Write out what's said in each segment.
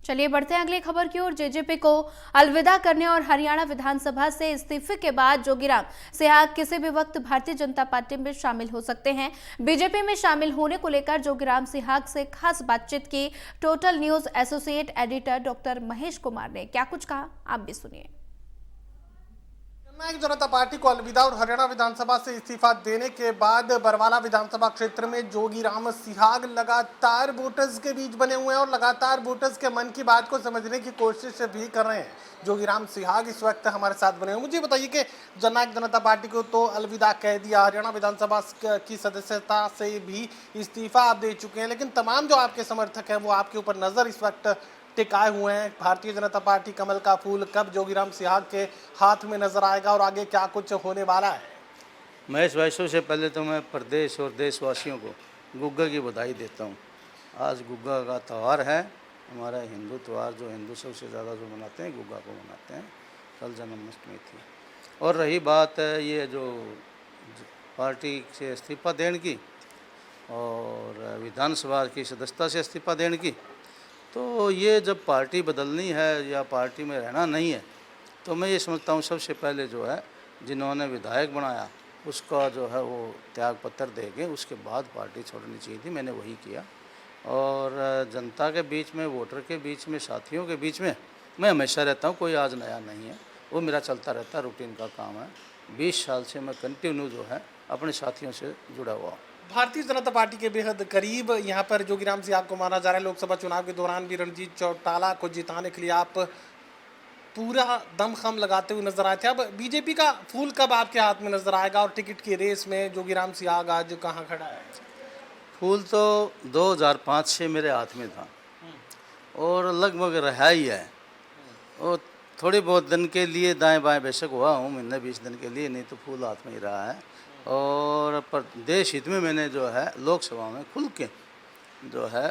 चलिए बढ़ते हैं अगली खबर की ओर। जेजेपी को अलविदा करने और हरियाणा विधानसभा से इस्तीफे के बाद जोगीराम सिहाग किसी भी वक्त भारतीय जनता पार्टी में शामिल हो सकते हैं। बीजेपी में शामिल होने को लेकर जोगीराम सिहाग से खास बातचीत की total news associate editor doctor Mahesh Kumar ने। क्या कुछ कहा, आप भी सुनिए। जननायक जनता पार्टी को अलविदा और हरियाणा विधानसभा से इस्तीफा देने के बाद बरवाला विधानसभा क्षेत्र में जोगीराम सिहाग लगातार वोटर्स के बीच बने हुए हैं और लगातार वोटर्स के मन की बात को समझने की कोशिश भी कर रहे हैं। जोगीराम सिहाग इस वक्त हमारे साथ बने हुए। मुझे बताइए कि जननायक जनता पार्टी को तो अलविदा कह दिया, हरियाणा विधानसभा की सदस्यता से भी इस्तीफा आप दे चुके हैं, लेकिन तमाम जो आपके समर्थक हैं वो आपके ऊपर नजर इस वक्त टिकाए हुए हैं। भारतीय जनता पार्टी कमल का फूल कब जोगीराम सिहाग के हाथ में नजर आएगा और आगे क्या कुछ होने वाला है? महेश भाई, सबसे पहले तो मैं प्रदेश और देशवासियों को गुग्गा की बधाई देता हूँ। आज गुग्गा का त्यौहार है, हमारा हिंदू त्यौहार जो हिंदू सबसे ज़्यादा जो मनाते हैं गुग्गा को मनाते हैं। कल जन्माष्टमी थी। और रही बात ये जो पार्टी से इस्तीफा देने की और विधानसभा की सदस्यता से इस्तीफा देने की, तो ये जब पार्टी बदलनी है या पार्टी में रहना नहीं है, तो मैं ये समझता हूँ सबसे पहले जो है जिन्होंने विधायक बनाया उसका जो है वो त्याग पत्र देंगे, उसके बाद पार्टी छोड़नी चाहिए थी। मैंने वही किया और जनता के बीच में, वोटर के बीच में, साथियों के बीच में मैं हमेशा रहता हूँ। कोई आज नया नहीं है, वो मेरा चलता रहता है, रूटीन का काम है। 20 साल से मैं कंटिन्यू जो है अपने साथियों से जुड़ा हुआ हूँ। भारतीय जनता पार्टी के बेहद करीब यहाँ पर जोगीराम सिहाग को माना जा रहा है। लोकसभा चुनाव के दौरान भी रणजीत चौटाला को जिताने के लिए आप पूरा दमखम लगाते हुए नजर आए थे। अब बीजेपी का फूल कब आपके हाथ में नजर आएगा और टिकट की रेस में जोगीराम सिहाग आज कहाँ खड़ा है? फूल तो 2005 से मेरे हाथ में था और लगभग रहा ही है। और थोड़े बहुत दिन के लिए दाएं बाएं बेशक हुआ हूँ, महीने 20 दिन के लिए, नहीं तो फूल हाथ में ही रहा है। और पर देश हित में मैंने जो है लोकसभा में खुल के जो है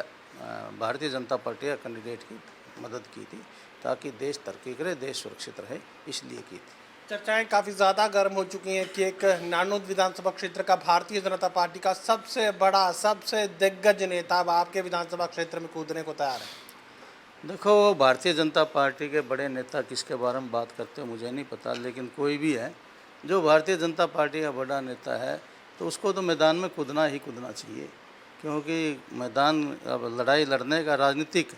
भारतीय जनता पार्टी का कैंडिडेट की मदद की थी, ताकि देश तरक्की करे, देश सुरक्षित रहे, इसलिए की थी। चर्चाएं काफ़ी ज़्यादा गर्म हो चुकी हैं कि एक नानोद विधानसभा क्षेत्र का भारतीय जनता पार्टी का सबसे बड़ा, सबसे दिग्गज नेता अब आपके विधानसभा क्षेत्र में कूदने को तैयार है। देखो, भारतीय जनता पार्टी के बड़े नेता किसके बारे में बात करते हो मुझे नहीं पता, लेकिन कोई भी है जो भारतीय जनता पार्टी का बड़ा नेता है तो उसको तो मैदान में कूदना ही कूदना चाहिए, क्योंकि मैदान अब लड़ाई लड़ने का, राजनीतिक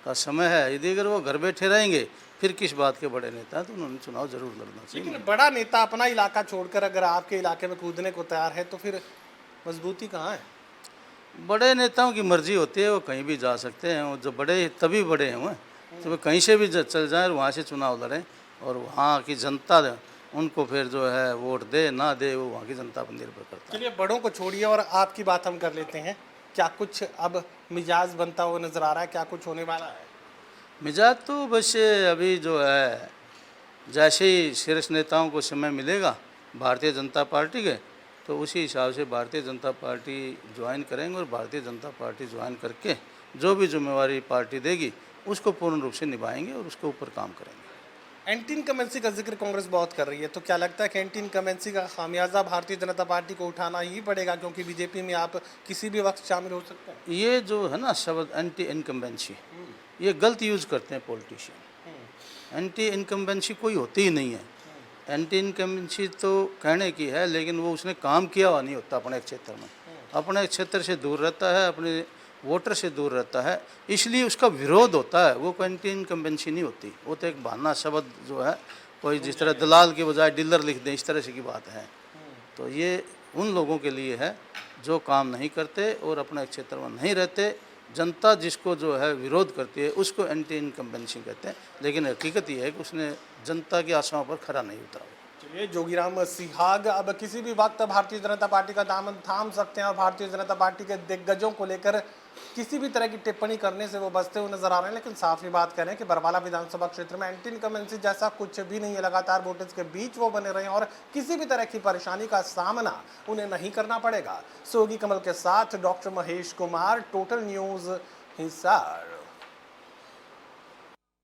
का समय है। यदि अगर वो घर बैठे रहेंगे फिर किस बात के बड़े नेता हैं, तो उन्होंने चुनाव जरूर लड़ना चाहिए। लेकिन बड़ा नेता अपना इलाका छोड़कर अगर आपके इलाके में कूदने को तैयार है तो फिर मजबूती कहाँ है? बड़े नेताओं की मर्जी होती है, वो कहीं भी जा सकते हैं। वो जो बड़े तभी बड़े हैं वो, तो वे कहीं से भी चल जाएं और वहाँ से चुनाव लड़ें, और वहाँ की जनता उनको फिर जो है वोट दे ना दे, वो वहाँ की जनता पर निर्भर करता है। चलिए, बड़ों को छोड़िए और आपकी बात हम कर लेते हैं। क्या कुछ अब मिजाज बनता हुआ नजर आ रहा है? क्या कुछ होने वाला है? मिजाज तो बस अभी जो है जैसे ही शीर्ष नेताओं को समय मिलेगा भारतीय जनता पार्टी के, तो उसी हिसाब से भारतीय जनता पार्टी ज्वाइन करेंगे और भारतीय जनता पार्टी ज्वाइन करके जो भी जिम्मेवारी पार्टी देगी उसको पूर्ण रूप से निभाएंगे और उसके ऊपर काम करेंगे। एंटी इनकम्बेंसी का जिक्र कांग्रेस बहुत कर रही है, तो क्या लगता है कि एंटी इनकम्बेंसी का खामियाजा भारतीय जनता पार्टी को उठाना ही पड़ेगा, क्योंकि बीजेपी में आप किसी भी वक्त शामिल हो सकते हैं? ये जो है ना शब्द एंटी इनकम्बेंसी, ये गलत यूज़ करते हैं पॉलिटिशियन। एंटी इनकम्बेंसी कोई होती ही नहीं है। एंटी इनकम्बेंसी तो कहने की है, लेकिन वो उसने काम किया हुआ नहीं होता अपने क्षेत्र में, अपने क्षेत्र से दूर रहता है, अपने वोटर से दूर रहता है, इसलिए उसका विरोध होता है। वो कोई एंटी इनकम्बेंसी नहीं होती, वो तो एक बहाना शब्द जो है, कोई जिस तरह दलाल के बजाय डीलर लिख दें, इस तरह से की बात है। तो ये उन लोगों के लिए है जो काम नहीं करते और अपने क्षेत्र में नहीं रहते। जनता जिसको जो है विरोध करती है उसको एंटी इनकम्बेंसी कहते हैं, लेकिन हकीकत ये है कि उसने जनता की आशाओं पर खरा नहीं उतरा। चलिए, जोगीराम सिहाग अब किसी भी वक्त भारतीय जनता पार्टी का दामन थाम सकते हैं और भारतीय जनता पार्टी के दिग्गजों को लेकर किसी भी तरह की टिप्पणी करने से वो बचते हुए नजर आ रहे हैं। लेकिन साफ ही बात करें कि बरवाला विधानसभा क्षेत्र में एंटी इनकम्बेंसी जैसा कुछ भी नहीं है। लगातार वोटर्स के बीच वो बने रहे और किसी भी तरह की परेशानी का सामना उन्हें नहीं करना पड़ेगा। सोगी कमल के साथ doctor Mahesh Kumar, total news, Hisar.